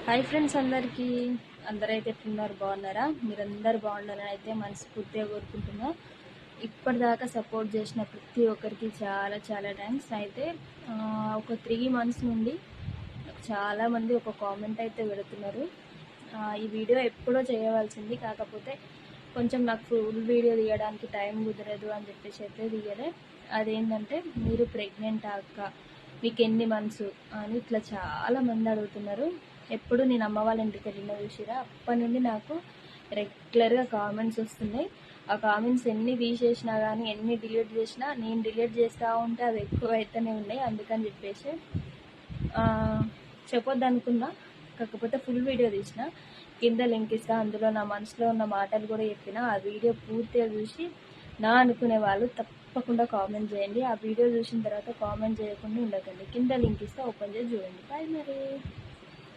Hi friends, అందరైతే ఎట్లున్నారు? బాగున్నారా? మీరందరూ బాగుండాలని అయితే మనస్ఫూర్తిగా కోరుకుంటున్నా. ఇప్పటిదాకా సపోర్ట్ చేసిన ప్రతి ఒక్కరికి చాలా చాలా థ్యాంక్స్. అయితే ఒక 3 months నుండి చాలామంది ఒక కామెంట్ అయితే పెడుతున్నారు. ఈ వీడియో ఎప్పుడో చేయవలసింది, కాకపోతే కొంచెం నాకు ఫుల్ వీడియో తీయడానికి టైం కుదరదు అని చెప్పేసి అయితే తీయలే. అదేంటంటే, మీరు ప్రెగ్నెంట్ అక్క, మీకు ఎన్ని మంత్స్ అని ఇట్లా చాలామంది అడుగుతున్నారు. ఎప్పుడు నేను అమ్మ వాళ్ళ ఇంటికి వెళ్ళిన చూసిరా, అప్పటి నుండి నాకు రెగ్యులర్గా కామెంట్స్ వస్తున్నాయి. ఆ కామెంట్స్ ఎన్ని తీసేసినా కానీ, ఎన్ని డిలీట్ చేసినా, నేను డిలీట్ చేస్తూ ఉంటే అవి ఎక్కువ అయితేనే ఉన్నాయి. అందుకని చెప్పేసి చెప్పొద్దు అనుకున్నా, కాకపోతే ఫుల్ వీడియో తీసిన. కింద లింక్ ఇస్తా, అందులో నా మనసులో ఉన్న మాటలు కూడా చెప్పిన. ఆ వీడియో పూర్తిగా చూసి నా అనుకునే వాళ్ళు తప్పకుండా కామెంట్ చేయండి. ఆ వీడియో చూసిన తర్వాత కామెంట్ చేయకుండా ఉండకండి. కింద లింక్ ఇస్తే ఓపెన్ చేసి చూడండి. బాయ్ మరి.